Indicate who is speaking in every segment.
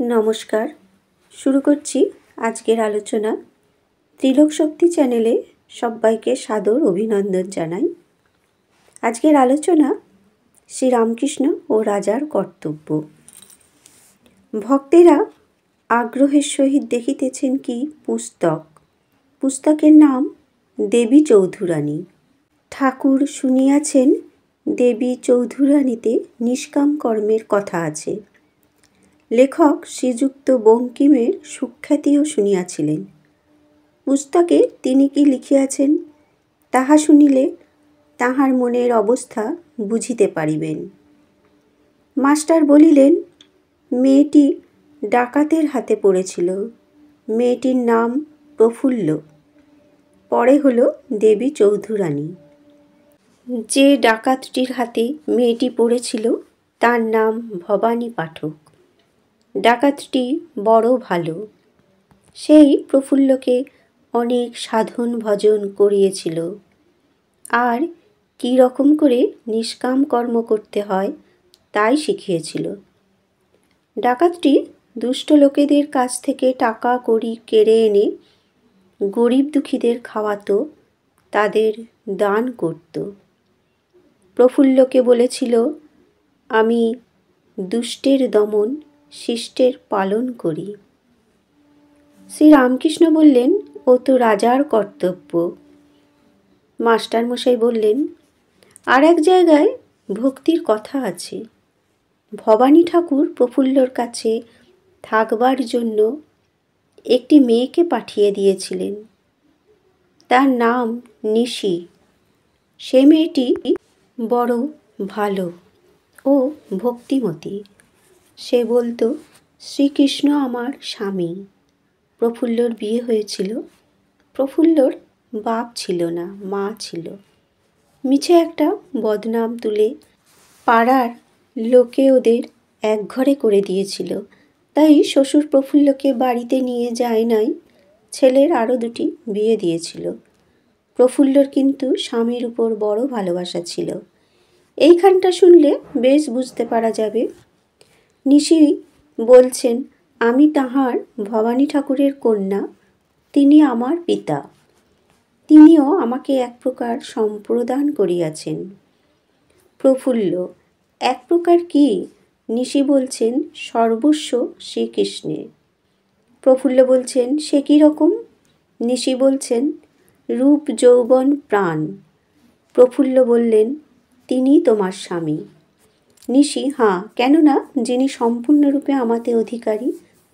Speaker 1: নমস্কার, শুরু করছি আজকের আলোচনা। ত্রিলোক শক্তি চ্যানেলে সবাইকে সাদর অভিনন্দন জানাই। আজকের আলোচনা শ্রীরামকৃষ্ণ ও রাজার কর্তব্য। ভক্তেরা আগ্রহের সহিত দেখিতেছেন কি পুস্তকের নাম দেবী চৌধুরানী। ঠাকুর শুনিয়াছেন দেবী চৌধুরানীতে নিষ্কাম কর্মের কথা আছে। লেখক শ্রীযুক্ত বঙ্কিমের সুখ্যাতিও শুনিয়াছিলেন। পুস্তকে তিনি কি লিখিয়াছেন তাহা শুনিলে তাহার মনের অবস্থা বুঝিতে পারিবেন। মাস্টার বলিলেন, মেয়েটি ডাকাতের হাতে পড়েছিল। মেয়েটির নাম প্রফুল্ল, পরে হলো দেবী চৌধুরানী। যে ডাকাতটির হাতে মেয়েটি পড়েছিল তার নাম ভবানী পাঠক। ডাকাতটি বড় ভালো। সেই প্রফুল্লকে অনেক সাধন ভজন করিয়েছিল, আর কী রকম করে নিষ্কাম কর্ম করতে হয় তাই শিখিয়েছিল। ডাকাতটি দুষ্ট লোকেদের কাছ থেকে টাকা কড়ি কেড়ে এনে গরিব দুঃখীদের খাওয়াতো, তাদের দান করত। প্রফুল্লকে বলেছিল, আমি দুষ্টের দমন, শিষ্টের পালন করি। শ্রীরামকৃষ্ণ বললেন, ও তো রাজার কর্তব্য। মাস্টারমশাই বললেন, আর এক জায়গায় ভক্তির কথা আছে। ভবানী ঠাকুর প্রফুল্লর কাছে থাকবার জন্য একটি মেয়েকে পাঠিয়ে দিয়েছিলেন। তার নাম নিশি। সে মেয়েটি বড় ভালো ও ভক্তিমতী। সে বলতো, শ্রীকৃষ্ণ আমার স্বামী। প্রফুল্লর বিয়ে হয়েছিল। প্রফুল্লর বাপ ছিল না, মা ছিল। মিছে একটা বদনাম তুলে পাড়ার লোকে ওদের একঘরে করে দিয়েছিল। তাই শ্বশুর প্রফুল্লকে বাড়িতে নিয়ে যায় নাই। ছেলের আরও দুটি বিয়ে দিয়েছিল। প্রফুল্লর কিন্তু স্বামীর উপর বড় ভালোবাসা ছিল। এইখানটা শুনলে বেশ বুঝতে পারা যাবে। নিশি বলছেন, আমি তাহার ভবানী ঠাকুরের কন্যা, তিনি আমার পিতা। তিনিও আমাকে এক প্রকার সম্প্রদান করিয়াছেন। প্রফুল্ল, এক প্রকার কি? নিশি বলছেন, সর্বস্ব শ্রীকৃষ্ণের। প্রফুল্ল বলছেন, সে কী রকম? নিশি বলছেন, রূপ যৌবন প্রাণ। প্রফুল্ল বললেন, তিনি তোমার স্বামী। নিশি, হাঁ, কেননা যিনি সম্পূর্ণরূপে আমাতে অধিকারী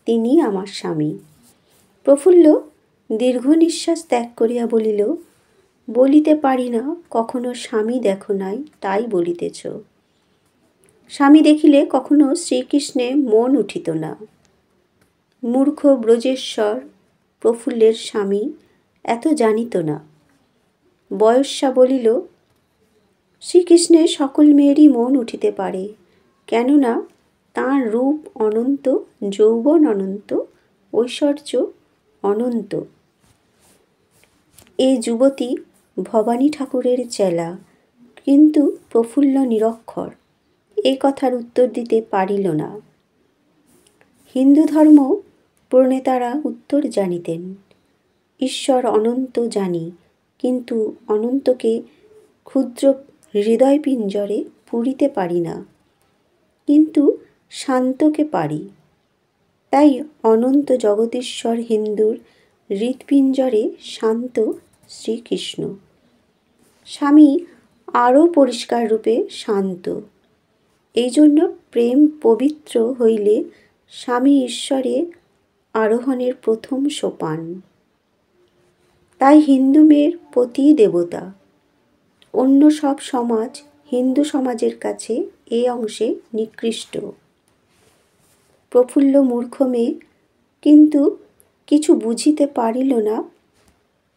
Speaker 1: তিনি আমার স্বামী। প্রফুল্ল দীর্ঘ নিঃশ্বাস ত্যাগ করিয়া বলিল, বলিতে পারি না, কখনো স্বামী দেখো নাই তাই বলিতেছ। স্বামী দেখিলে কখনো শ্রীকৃষ্ণে মন উঠিত না। মূর্খ ব্রজেশ্বর প্রফুল্লের স্বামী এত জানিত না। বয়স্যা বলিল, শ্রীকৃষ্ণে সকল মেয়েরই মন উঠিতে পারে, কেননা তাঁর রূপ অনন্ত, যৌবন অনন্ত, ঐশ্বর্য অনন্ত। এ যুবতী ভবানী ঠাকুরের চেলা, কিন্তু প্রফুল্ল নিরক্ষর। এ কথার উত্তর দিতে পারিল না। হিন্দু ধর্ম প্রণেতারা উত্তর জানিতেন। ঈশ্বর অনন্ত জানি, কিন্তু অনন্তকে ক্ষুদ্র হৃদয়পিঞ্জরে পুরিতে পারি না, কিন্তু শান্তকে পারি। তাই অনন্ত জগদীশ্বর হিন্দুর হৃৎপিঞ্জরে শান্ত শ্রীকৃষ্ণ। স্বামী আরও পরিষ্কার রূপে শান্ত। এই জন্য প্রেম পবিত্র হইলে স্বামী ঈশ্বরে আরোহণের প্রথম সোপান। তাই হিন্দু মেয়ের পতি দেবতা। অন্য সব সমাজ হিন্দু সমাজের কাছে এ অংশে নিকৃষ্ট। প্রফুল্ল মূর্খ মেয়ে, কিন্তু কিছু বুঝিতে পারিল না।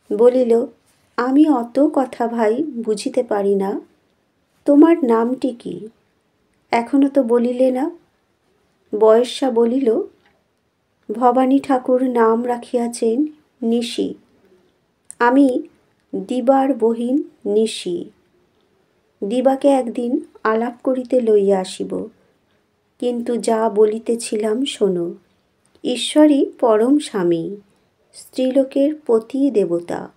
Speaker 1: বলিল, আমি অত কথা ভাই বুঝিতে পারি না। তোমার নামটি কি? এখনো তো বলিলে না। বয়স্যা বলিল, ভবানী ঠাকুর নাম রাখিয়াছেন নিশি। আমি দিবার বহিন নিশি। দিবাকে একদিন আলাপ করিতে লইয়া আসিব, কিন্তু যা বলিতেছিলাম শোনো। ঈশ্বরই পরম স্বামী, স্ত্রীলোকের পতি দেবতা।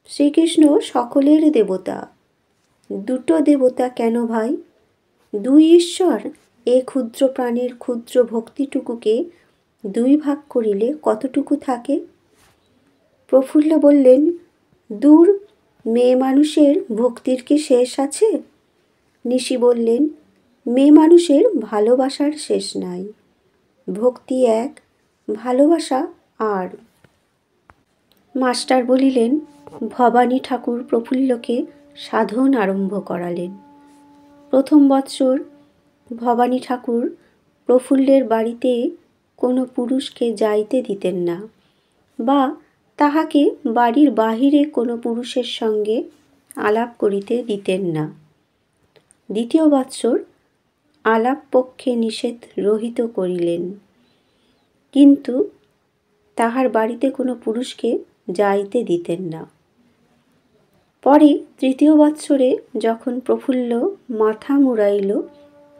Speaker 1: শ্রীকৃষ্ণ সকলের দেবতা। দুটো দেবতা কেন ভাই? দুই ঈশ্বর? এ ক্ষুদ্র প্রাণের ক্ষুদ্র ভক্তিটুকুকে দুই ভাগ করিলে কতটুকু থাকে? প্রফুল্ল বললেন, দূর, মেয়ে মানুষের ভক্তির কি শেষ আছে? নিশি বললেন, মেয়ে মানুষের ভালোবাসার শেষ নাই। ভক্তি এক, ভালোবাসা আর। মাস্টার বলিলেন, ভবানী ঠাকুর প্রফুল্লকে সাধন আরম্ভ করালেন। প্রথম বৎসর ভবানী ঠাকুর প্রফুল্লের বাড়িতে কোনো পুরুষকে যাইতে দিতেন না, বা তাহাকে বাড়ির বাহিরে কোনো পুরুষের সঙ্গে আলাপ করিতে দিতেন না। দ্বিতীয় বৎসর আলাপ পক্ষে নিষেধ রহিত করিলেন, কিন্তু তাহার বাড়িতে কোনো পুরুষকে যাইতে দিতেন না। পরে তৃতীয় বৎসরে যখন প্রফুল্ল মাথা মুড়াইল,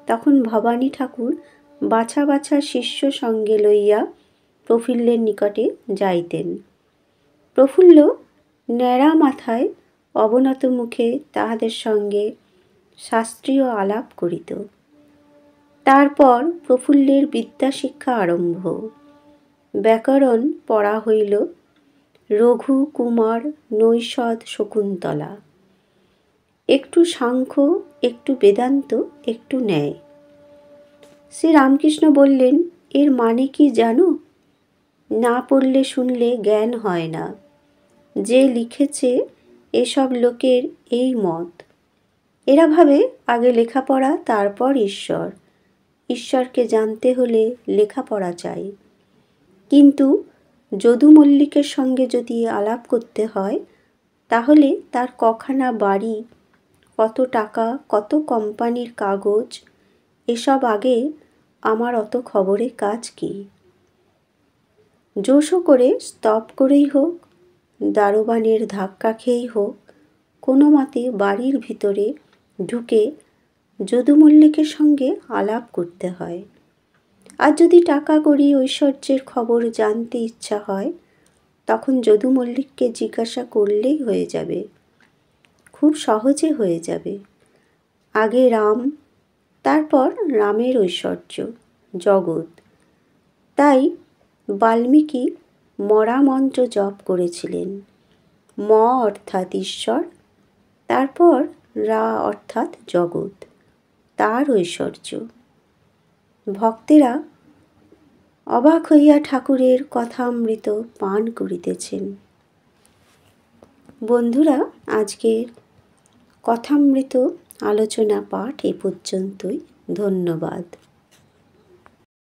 Speaker 1: তখন ভবানী ঠাকুর বাছা বাছা শিষ্য সঙ্গে লইয়া প্রফুল্লের নিকটে যাইতেন। প্রফুল্ল ন্যাড়া মাথায় অবনত মুখে তাহাদের সঙ্গে শাস্ত্রীয় আলাপ করিত। তারপর প্রফুল্লের বিদ্যাশিক্ষা আরম্ভ। ব্যাকরণ পড়া হইল, রঘু, কুমার, নৈষদ, শকুন্তলা। একটু সাংখ্য, একটু বেদান্ত, একটু ন্যায়। শ্রীরামকৃষ্ণ বললেন, এর মানে কি জানো? না পড়লে শুনলে জ্ঞান হয় না। যে লিখেছে এসব লোকের এই মত। এরা ভাবে আগে লেখাপড়া, তারপর ঈশ্বর। ঈশ্বরকে জানতে হলে লেখাপড়া চাই। কিন্তু যদু মল্লিকের সঙ্গে যদি আলাপ করতে হয়, তাহলে তার কখানা বাড়ি, কত টাকা, কত কোম্পানির কাগজ, এসব আগে আমার অত খবরে কাজ কি? জোশো করে স্তব করেই হোক, দারোয়ানের ধাক্কা খেয়েই হোক, কোনো মতে বাড়ির ভিতরে ঢুকে যদু মল্লিকের সঙ্গে আলাপ করতে হয়। আর যদি টাকা কড়ি, ঐশ্বর্যের খবর জানতে ইচ্ছা হয়, তখন যদু মল্লিককে জিজ্ঞাসা করলেই হয়ে যাবে। খুব সহজে হয়ে যাবে। আগে রাম, তারপর রামের ঐশ্বর্য, জগৎ। তাই বাল্মীকি মরা মন্ত্র জপ করেছিলেন। ম অর্থাৎ ঈশ্বর, তারপর রা অর্থাৎ জগৎ, তার ঐশ্বর্য। ভক্তেরা অবাক হইয়া ঠাকুরের কথামৃত পান করিতেছেন। বন্ধুরা, আজকের কথামৃত আলোচনা পাঠ এ পর্যন্তই। ধন্যবাদ।